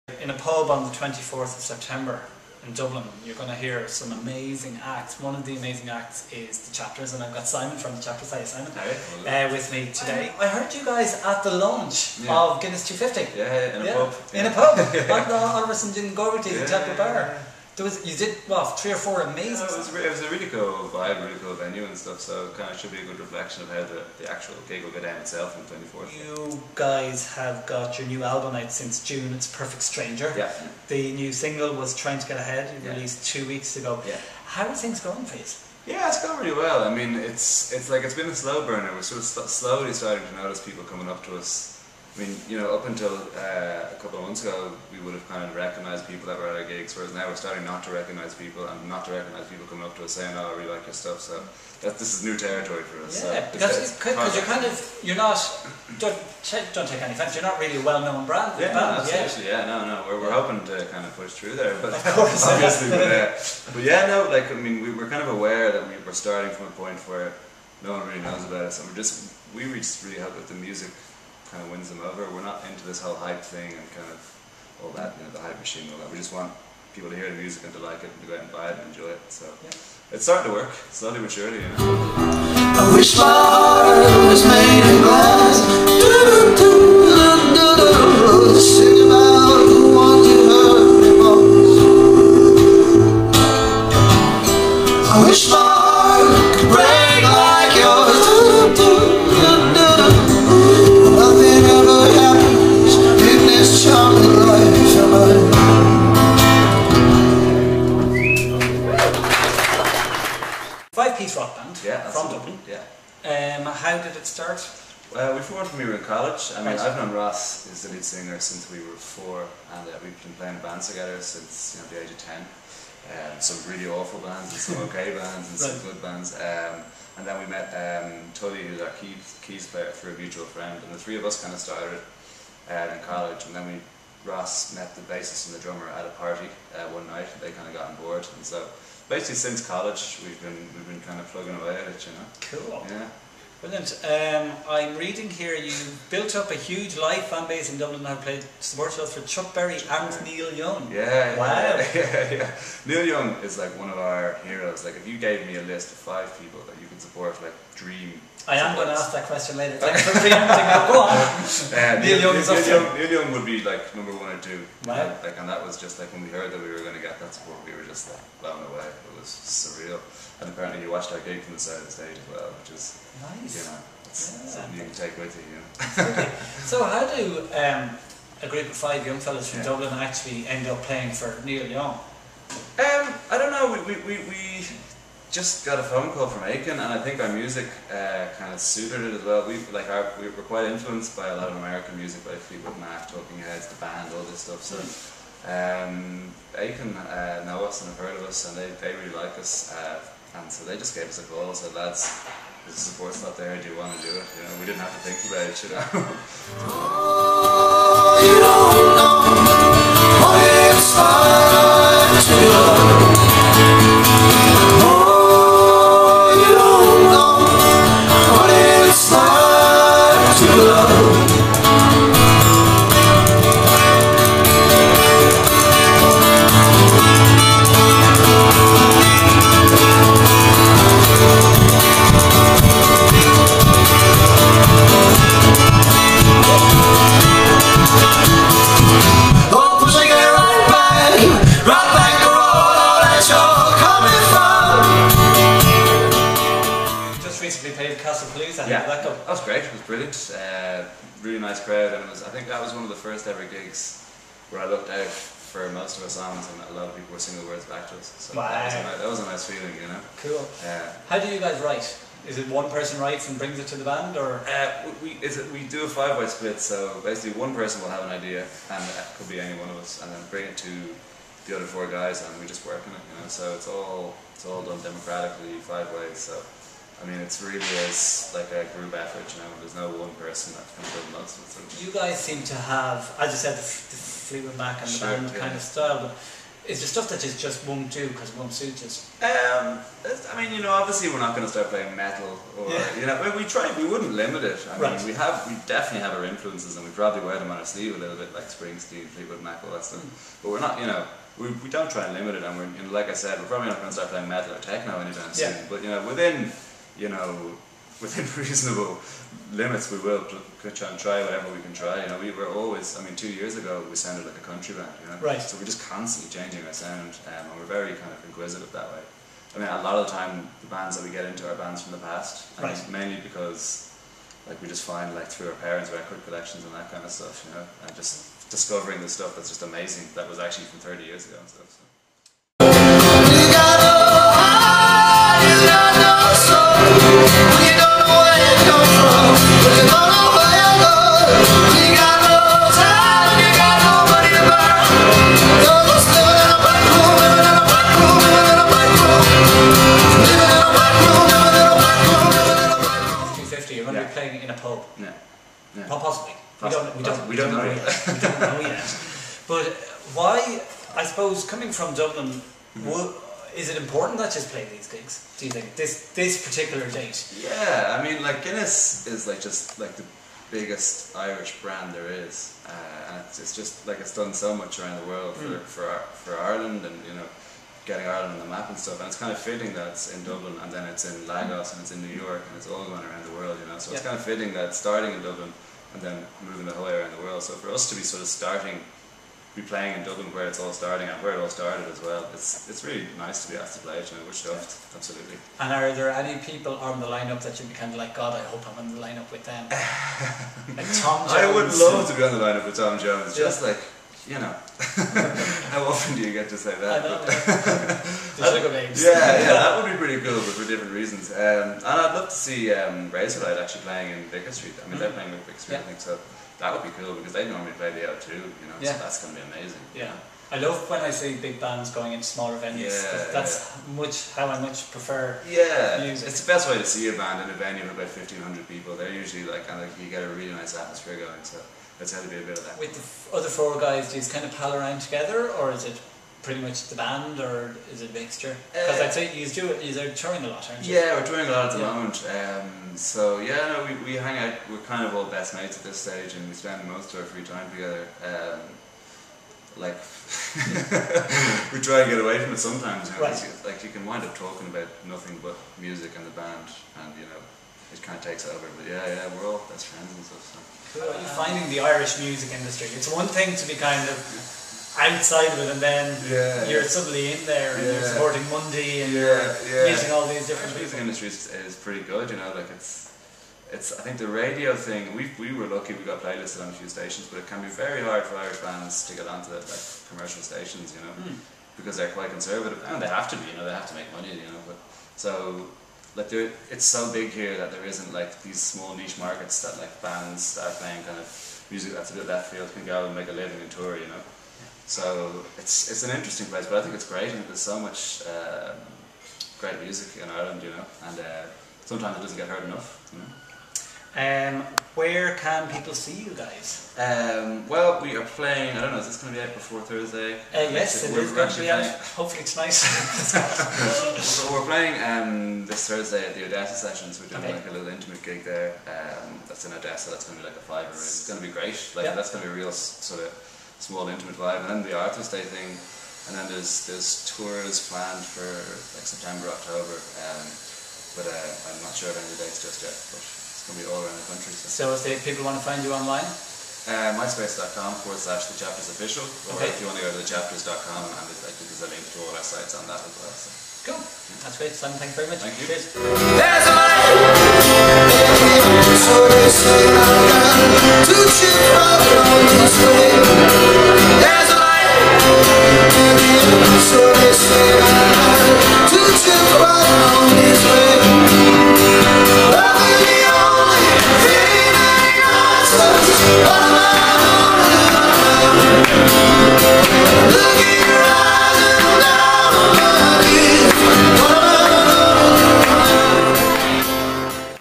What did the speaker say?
In a pub on the 24th of September in Dublin, you're going to hear some amazing acts. One of the amazing acts is the Chapters, and I've got Simon from the Chapters. Hi, Simon. Hi. With me today. I heard you guys at the launch of Guinness 250. Yeah, in a pub. In a pub. On Oliver St. John Gorberty, the Chapter Bar. Yeah. You did, well, 3 or 4 amazing it was a really cool vibe, really cool venue and stuff, so it kind of should be a good reflection of how the actual gig will go down itself on the 24th. You guys have got your new album out since June, it's Perfect Stranger. Yeah. The new single was Trying to Get Ahead, you released 2 weeks ago. Yeah. How are things going for you? Yeah, it's going really well. I mean, it's been a slow burner. We're sort of slowly starting to notice people coming up to us. I mean, you know, up until a couple of months ago, we would have kind of recognised people that were at our gigs, whereas now we're starting not to recognise people, and not to recognise people coming up to us saying, "Oh, I really like your stuff." So this is new territory for us. Yeah, so because you're kind of, you're not, don't take any offence, you're not really a well-known brand. Yeah, no, absolutely. Yeah, no, we're hoping to kind of push through there, but of course, obviously, but yeah, no, like I mean, we're kind of aware that we're starting from a point where no one really knows about us, and we just really hope that the music kind of wins them over. We're not into this whole hype thing and kind of all that, you know, the hype machine and all that. We just want people to hear the music and to like it and to go out and buy it and enjoy it. So it's starting to work, slowly but surely, you know. I wish my heart was made of glass. Sing about the ones you hurt me most. I wish my heart could break like yours. Nothing ever happens in this charming life of mine. 5-piece rock band from Dublin. Yeah. How did it start? We formed when we were in college. I mean, I've known Ross, who's the lead singer, since we were 4, and we've been playing bands together since the age of 10. Some really awful bands, and some okay bands, and some good bands. And then we met Tully, who's our keys player, through a mutual friend, and the 3 of us kind of started in college. And then Ross met the bassist and the drummer at a party one night. They kind of got on board, and so basically since college we've been kind of plugging away at it, you know. Cool. Yeah. Brilliant. I'm reading here you built up a huge live fan base in Dublin and have played support shows for Chuck Berry and Neil Young. Yeah. Wow. Yeah. Neil Young is like one of our heroes. Like if you gave me a list of 5 people that you could support, like dream. I am going to ask that question later. Thanks for preempting. Go on. Neil Young is up there. Neil Young would be like number 1 or 2. Wow. Like, and that was just like when we heard that we were going to get that support, we were just like blown away. It was surreal. And apparently you watched our gig from the side of the stage as well, which is nice. You know, it's something you can take with you. You know. So how do a group of 5 young fellas from Dublin actually end up playing for Neil Young? I don't know. We just got a phone call from Aiken, and I think our music kind of suited it as well. We were quite influenced by a lot of American music, by Fleetwood Mac, Talking Heads, the band, all this stuff. So Aiken know us and have heard of us, and they really like us, and so they just gave us a call and said, "Lads, the support's not there. Do you want to do it?" You know, we didn't have to think about it, you know. Oh, you don't know what it's like to love. Oh, you don't know what it's like to love. That was great. It was brilliant. Really nice crowd, and I think that was one of the first ever gigs where I looked out for most of our songs, and a lot of people were singing the words back to us. So that was a nice feeling, you know. Cool. How do you guys write? Is it one person writes and brings it to the band, or? We do a 5-way split, so basically one person will have an idea, and it could be any one of us, and then bring it to the other 4 guys, and we just work on it, you know. So it's all done democratically, 5 ways. So I mean, it's really is like a group effort, you know. There's no one person that can build most of it. You guys seem to have, as you said, the Fleetwood Mac and the band kind of style, but Is there stuff that just won't do because it won't suit you? I mean, you know, obviously we're not going to start playing metal, or you know, we wouldn't limit it. I mean, we definitely have our influences, and we probably wear them on our sleeve a little bit, like Springsteen, Fleetwood Mac, all that stuff. But we're not, you know, we don't try and limit it, and we're, you know, like I said, we're probably not going to start playing metal or techno anytime soon. But you know, within reasonable limits, we will try and try whatever we can try. You know, we were always, I mean, 2 years ago we sounded like a country band, you know. So we're just constantly changing our sound, and we're very kind of inquisitive that way. I mean, a lot of the time the bands that we get into are bands from the past, and mainly because like we just find like through our parents' record collections and that kind of stuff, you know, and just discovering the stuff that's just amazing that was actually from 30 years ago and stuff. So. Possibly. We don't know yet. We don't know yet. But why, I suppose, coming from Dublin, is it important that you play these gigs? Do you think this particular date? Yeah, I mean, like Guinness is like just like the biggest Irish brand there is, and it's just like it's done so much around the world for Ireland, and you know, getting Ireland on the map and stuff. And it's kind of fitting that it's in Dublin, and then it's in Lagos, and it's in New York, and it's all going around the world, you know. So it's kind of fitting that it's starting in Dublin and then moving the whole way around the world. So for us to be sort of be playing in Dublin where it's all starting and where it all started as well, it's really nice to be asked to play it, you know. We're stuffed, absolutely. And are there any people on the lineup that you'd be kind of like, God, I hope I'm on the lineup with them? Like Tom Jones? I would love to be on the lineup with Tom Jones, just like, you know. How often do you get to say that? I know, the Sugar Babes. Yeah, that would be pretty cool, but for different reasons. And I'd love to see Razorlight actually playing in Baker Street. I mean, they're playing with Baker Street, I think, so that would be cool because they normally play the out too, you know, so that's going to be amazing. Yeah. I love when I see big bands going into smaller venues. That's how I much prefer music. It's the best way to see a band in a venue of about 1,500 people. They're usually like, kind of, you get a really nice atmosphere going, so that's how to be a bit of that. With the other four guys, do you kind of pal around together, or is it pretty much the band, or is it a mixture? Because I'd say you're touring a lot, aren't you? Yeah, we're touring a lot at the moment. So yeah, no, we hang out. We're kind of all best mates at this stage, and we spend most of our free time together. Like we try and get away from it sometimes. You know, like you can wind up talking about nothing but music and the band, and you know, it kind of takes over. But yeah, we're all best friends and stuff. So. Cool. Are you finding the Irish music industry? It's one thing to be kind of outside of it, and then you're suddenly in there and you're supporting Mundy and you're meeting all these different people. The music industry is pretty good, you know. Like it's. I think the radio thing. We were lucky we got playlisted on a few stations, but it can be very hard for Irish bands to get onto the like commercial stations, you know, because they're quite conservative, and they have to be, you know. They have to make money, you know. But so. Like it's so big here that there isn't like these small niche markets that like bands that are playing kind of music that's a bit left field can go and make a living and tour, you know. So it's an interesting place, but I think it's great, and there's so much great music in Ireland, you know, and sometimes it doesn't get heard enough, you know. Where can people see you guys? Well, we are playing, I don't know, is this going to be out before Thursday? Yes, it is going to be out. Hopefully it's nice. So we're playing this Thursday at the Odessa Sessions. We're doing like a little intimate gig there. That's in Odessa, that's going to be like a fiver. It's going to be great. Like that's going to be a real sort of small intimate vibe. And then the Arthur's Day thing, and then there's tours planned for like September, October. But I'm not sure of any of the dates just yet. But it's going to be all around the country. So if people want to find you online? myspace.com/thechaptersofficial, or if you want to go to thechapters.com, and there's a link to all our sites on that as well. So. Cool, that's great. Simon, thank you very much. Thank you. Cheers. There's a light, so they say I'm to cheer up on this way.